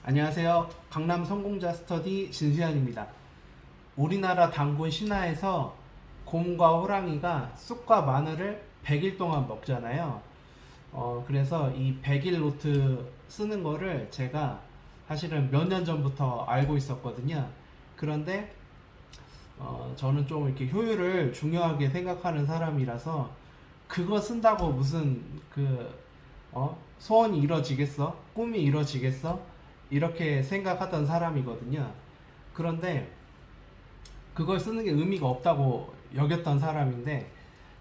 안녕하세요. 강남 성공자 스터디 진수현입니다. 우리나라 단군 신화에서 곰과 호랑이가 쑥과 마늘을 100일 동안 먹잖아요. 그래서 이 100일 노트 쓰는 거를 제가 사실은 몇 년 전부터 알고 있었거든요. 그런데 저는 좀 이렇게 효율을 중요하게 생각하는 사람이라서 그거 쓴다고 무슨 소원이 이루어지겠어? 꿈이 이루어지겠어? 이렇게 생각하던 사람이거든요. 그런데 그걸 쓰는 게 의미가 없다고 여겼던 사람인데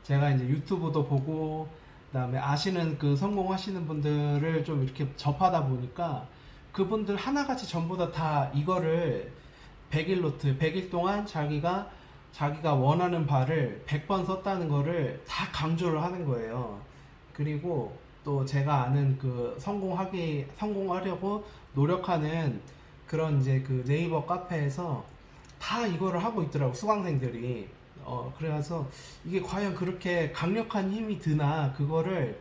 제가 이제 유튜브도 보고 그다음에 아시는 그 성공하시는 분들을 좀 이렇게 접하다 보니까 그분들 하나같이 전부 다 이거를 100일 노트, 100일 동안 자기가 원하는 바를 100번 썼다는 거를 다 강조를 하는 거예요. 그리고 또 제가 아는 그 성공하려고 노력하는 그런 이제 그 네이버 카페에서 다 이거를 하고 있더라고, 수강생들이. 그래서 이게 과연 그렇게 강력한 힘이 드나, 그거를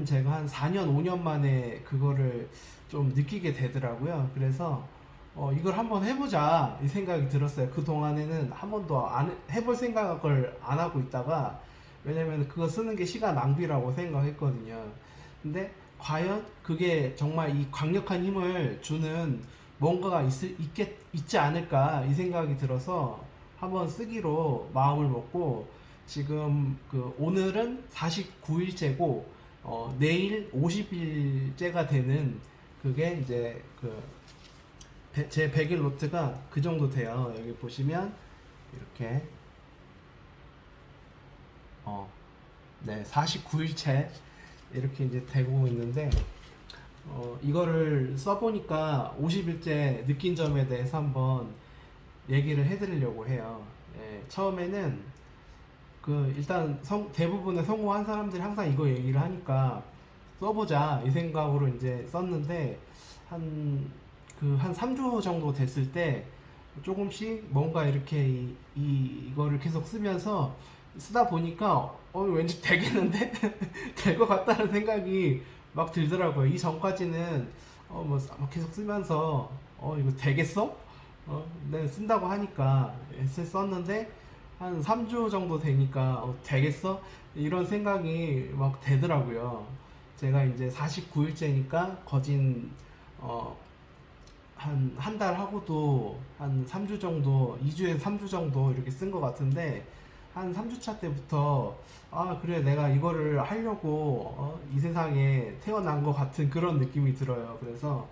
제가 한 4년, 5년 만에 그거를 좀 느끼게 되더라고요. 그래서 이걸 한번 해보자 이 생각이 들었어요. 그 동안에는 한 번도 해볼 생각을 안 하고 있다가, 왜냐면 그거 쓰는 게 시간 낭비라고 생각했거든요. 근데 과연 그게 정말 이 강력한 힘을 주는 뭔가가 있지 않을까 이 생각이 들어서 한번 쓰기로 마음을 먹고, 지금 오늘은 49일째고 내일 50일째가 되는, 그게 이제 제 100일 노트가 그 정도 돼요. 여기 보시면 이렇게 네, 49일째 이렇게 이제 되고 있는데, 이거를 써보니까 50일째 느낀 점에 대해서 한번 얘기를 해드리려고 해요. 예, 처음에는 일단 대부분의 성공한 사람들이 항상 이거 얘기를 하니까 써보자 이 생각으로 이제 썼는데, 한 3주 정도 됐을 때 조금씩 뭔가 이렇게 이거를 계속 쓰다 보니까 왠지 되겠는데? 될 것 같다는 생각이 막 들더라고요. 이 전까지는 계속 쓰면서 이거 되겠어? 네, 쓴다고 하니까 썼는데 한 3주 정도 되니까 되겠어? 이런 생각이 막 되더라고요. 제가 이제 49일째니까 거진 한 달 하고도 한 3주 정도, 2주에서 3주 정도 이렇게 쓴 것 같은데, 한 3주차 때부터 그래, 내가 이거를 하려고 이 세상에 태어난 것 같은 그런 느낌이 들어요. 그래서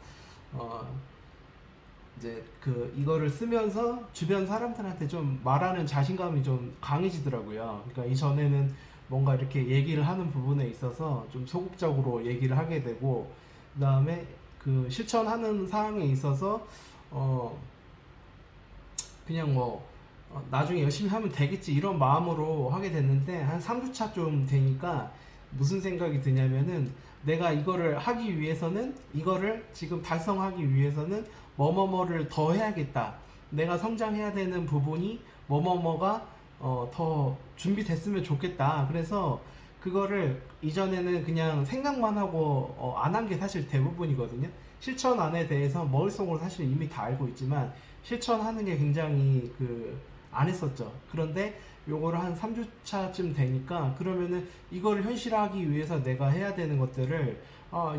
이제 이거를 쓰면서 주변 사람들한테 좀 말하는 자신감이 좀 강해지더라고요. 그러니까 이전에는 뭔가 이렇게 얘기를 하는 부분에 있어서 좀 소극적으로 얘기를 하게 되고, 그 다음에 실천하는 상황에 있어서 그냥 나중에 열심히 하면 되겠지 이런 마음으로 하게 됐는데, 한 3주차 좀 되니까 무슨 생각이 드냐면은, 내가 이거를 지금 달성하기 위해서는 뭐뭐뭐를 더 해야겠다. 내가 성장해야 되는 부분이 뭐뭐뭐가 더 준비됐으면 좋겠다. 그래서 그거를 이전에는 그냥 생각만 하고 안 한 게 사실 대부분이거든요. 실천안에 대해서 머릿속으로 사실 이미 다 알고 있지만 실천하는 게 굉장히 안 했었죠. 그런데 요거를 한 3주차쯤 되니까, 그러면은 이거를 현실화하기 위해서 내가 해야 되는 것들을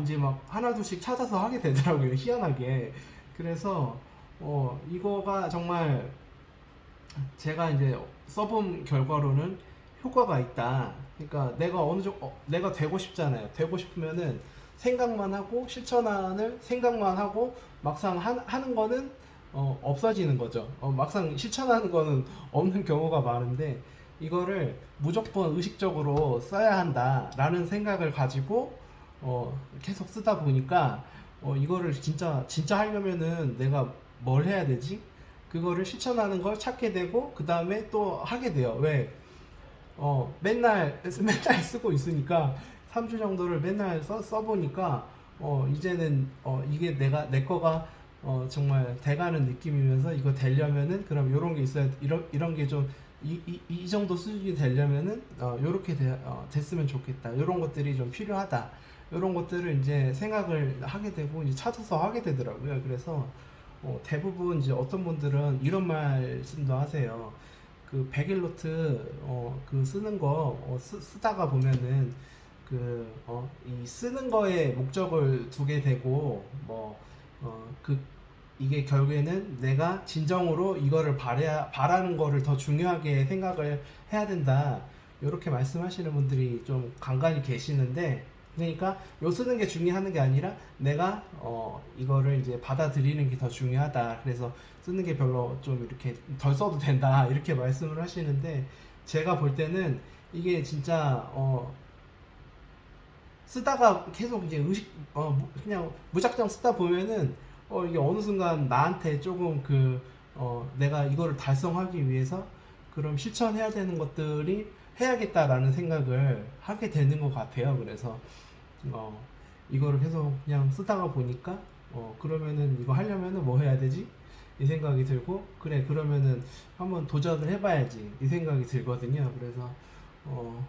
이제 막 하나둘씩 찾아서 하게 되더라고요. 희한하게. 그래서 이거가 정말 제가 이제 써본 결과로는 효과가 있다. 그러니까 내가 되고 싶잖아요. 되고 싶으면은 생각만 하고, 실천을 생각만 하고, 막상 하는 거는 없어지는 거죠. 막상 실천하는 거는 없는 경우가 많은데, 이거를 무조건 의식적으로 써야 한다라는 생각을 가지고 계속 쓰다 보니까, 이거를 진짜 하려면은 내가 뭘 해야 되지? 그거를 실천하는 걸 찾게 되고, 그 다음에 또 하게 돼요. 왜? 맨날 쓰고 있으니까 3주 정도를 맨날 써보니까 이제는 이게 내 거가 정말 돼가는 느낌이면서, 이거 되려면은 그럼 요런 게 있어야, 이런 게 좀 이 정도 수준이 되려면은 요렇게 됐으면 좋겠다. 요런 것들이 좀 필요하다. 이런 것들을 이제 생각을 하게 되고 이제 찾아서 하게 되더라고요. 그래서 대부분 이제 어떤 분들은 이런 말씀도 하세요. 그 백일노트 그 쓰는 거 쓰다가 보면은 이 쓰는 거에 목적을 두게 되고 그 이게 결국에는 내가 진정으로 이거를 바라는 거를 더 중요하게 생각을 해야 된다. 이렇게 말씀하시는 분들이 좀 간간히 계시는데, 그러니까 요 쓰는 게 중요한 게 아니라 내가 이거를 이제 받아들이는 게 더 중요하다. 그래서 쓰는 게 별로 좀 이렇게 덜 써도 된다. 이렇게 말씀을 하시는데, 제가 볼 때는 이게 진짜 쓰다가 계속 이제 그냥 무작정 쓰다 보면은 이게 어느 순간 나한테 조금 내가 이거를 달성하기 위해서 그럼 실천해야 되는 것들이 해야겠다라는 생각을 하게 되는 것 같아요. 그래서 어, 이거를 계속 그냥 쓰다가 보니까 그러면은 이거 하려면은 뭐 해야 되지? 이 생각이 들고, 그래 그러면은 한번 도전을 해봐야지 이 생각이 들거든요. 그래서 어,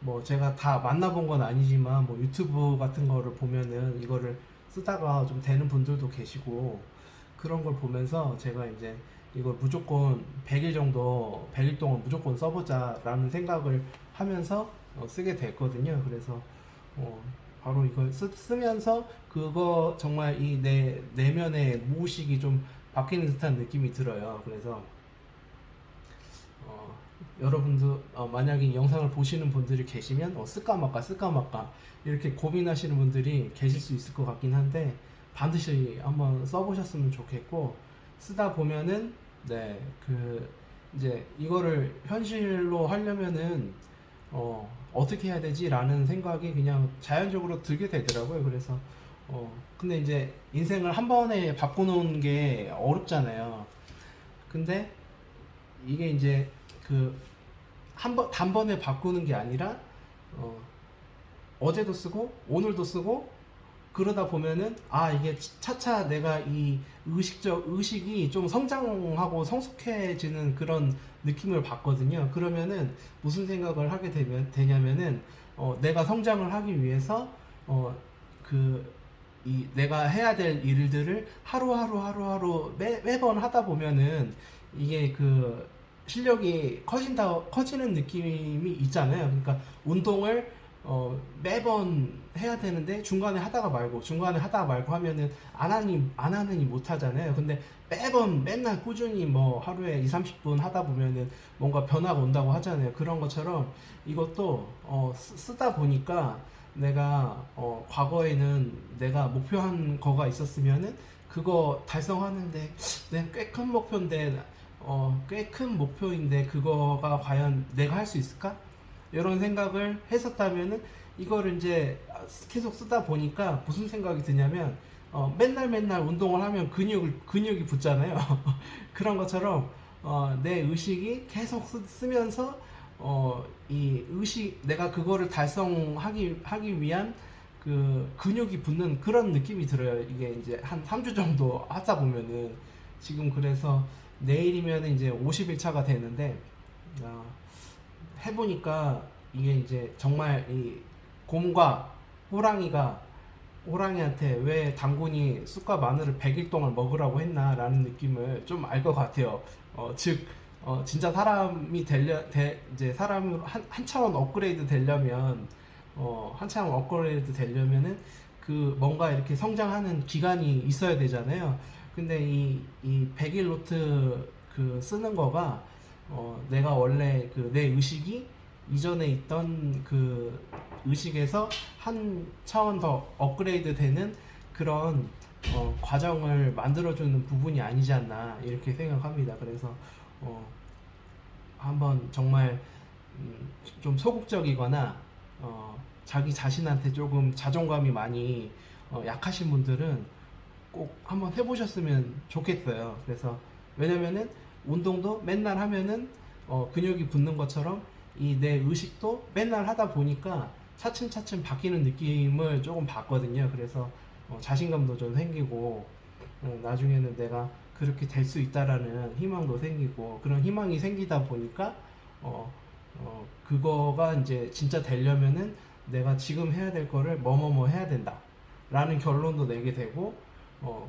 뭐 제가 다 만나본 건 아니지만 뭐 유튜브 같은 거를 보면은 이거를 쓰다가 좀 되는 분들도 계시고, 그런 걸 보면서 제가 이제 이걸 무조건 100일 정도 100일 동안 무조건 써보자 라는 생각을 하면서 쓰게 됐거든요. 그래서 어, 바로 이걸 쓰면서 그거 정말 이 내 내면의 무의식이 좀 바뀌는 듯한 느낌이 들어요. 그래서 어, 여러분도 만약에 이 영상을 보시는 분들이 계시면 쓸까 말까 쓸까 말까 이렇게 고민하시는 분들이 계실 수 있을 것 같긴 한데, 반드시 한번 써보셨으면 좋겠고, 쓰다 보면은 이제 이거를 현실로 하려면은 어떻게 해야 되지라는 생각이 그냥 자연적으로 들게 되더라고요. 그래서 근데 이제 인생을 한 번에 바꾸는 게 어렵잖아요. 근데 이게 이제 그 단번에 바꾸는 게 아니라 어, 어제도 쓰고 오늘도 쓰고 그러다 보면은 이게 차차 내가 이 의식이 좀 성장하고 성숙해지는 그런 느낌을 받거든요. 그러면은 무슨 생각을 하게 되냐면은 내가 성장을 하기 위해서 그 이 내가 해야 될 일들을 하루하루 매번 하다 보면은 이게 실력이 커지는 느낌이 있잖아요. 그러니까 운동을 매번 해야 되는데 중간에 하다가 말고 하면은 안 하느니 못 하잖아요. 근데 맨날 꾸준히 뭐 하루에 2, 30분 하다 보면은 뭔가 변화가 온다고 하잖아요. 그런 것처럼 이것도 쓰다 보니까 내가 과거에는 내가 목표한 거가 있었으면은 그거 달성하는데 꽤 큰 목표인데 꽤 큰 목표인데 그거가 과연 내가 할 수 있을까? 이런 생각을 했었다면은 이거를 이제 계속 쓰다 보니까 무슨 생각이 드냐면 맨날 운동을 하면 근육이 붙잖아요. 그런 것처럼 내 의식이 계속 쓰면서 이 의식 내가 그거를 달성하기 위한 그 근육이 붙는 그런 느낌이 들어요. 이게 이제 한 3주 정도 하다 보면은 지금 그래서 내일이면 이제 50일 차가 되는데 해보니까 이게 이제 정말 이 곰과 호랑이한테 왜 당군이 쑥과 마늘을 100일 동안 먹으라고 했나라는 느낌을 좀 알 것 같아요. 즉 진짜 이제 사람으로 한 차원 업그레이드 되려면 그 뭔가 이렇게 성장하는 기간이 있어야 되잖아요. 근데 이 100일 노트 쓰는 거가 내가 원래 내 의식이 이전에 있던 그 의식에서 한 차원 더 업그레이드 되는 그런 과정을 만들어주는 부분이 아니지 않나 이렇게 생각합니다. 그래서 어, 한번 정말 좀 소극적이거나 자기 자신한테 조금 자존감이 많이 약하신 분들은 꼭 한번 해보셨으면 좋겠어요. 그래서 왜냐면은 운동도 맨날 하면은 근육이 붙는 것처럼 이 내 의식도 맨날 하다 보니까 차츰차츰 바뀌는 느낌을 조금 받거든요. 그래서 자신감도 좀 생기고 나중에는 내가 그렇게 될 수 있다라는 희망도 생기고, 그런 희망이 생기다 보니까 그거가 이제 진짜 되려면은 내가 지금 해야 될 거를 뭐뭐뭐 해야 된다 라는 결론도 내게 되고,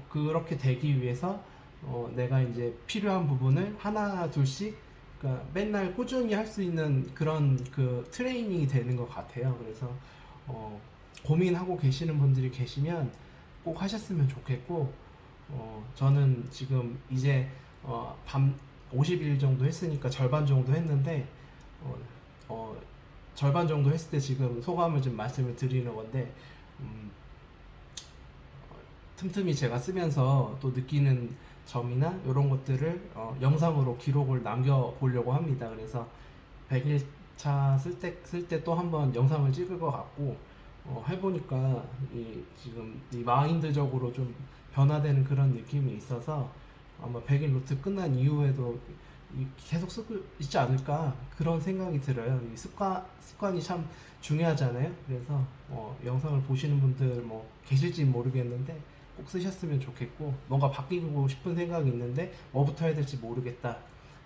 그렇게 되기 위해서 내가 이제 필요한 부분을 하나 둘씩, 그러니까 맨날 꾸준히 할 수 있는 그런 그 트레이닝이 되는 것 같아요. 그래서 고민하고 계시는 분들이 계시면 꼭 하셨으면 좋겠고, 저는 지금 이제 밤 50일 정도 했으니까 절반 정도 했는데, 어, 어, 절반 정도 했을 때 지금 소감을 좀 말씀을 드리는 건데, 음, 틈틈이 제가 쓰면서 또 느끼는 점이나 이런 것들을 영상으로 기록을 남겨 보려고 합니다. 그래서 100일차 쓸 때 또 한번 영상을 찍을 것 같고, 해보니까 지금 이 마인드적으로 좀 변화되는 그런 느낌이 있어서 아마 100일 노트 끝난 이후에도 계속 쓰고 있지 않을까 그런 생각이 들어요. 이 습관이 참 중요하잖아요. 그래서 영상을 보시는 분들 뭐 계실지 모르겠는데 꼭 쓰셨으면 좋겠고, 뭔가 바뀌고 싶은 생각이 있는데 뭐부터 해야 될지 모르겠다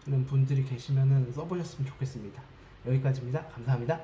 는 분들이 계시면은 써보셨으면 좋겠습니다. 여기까지입니다. 감사합니다.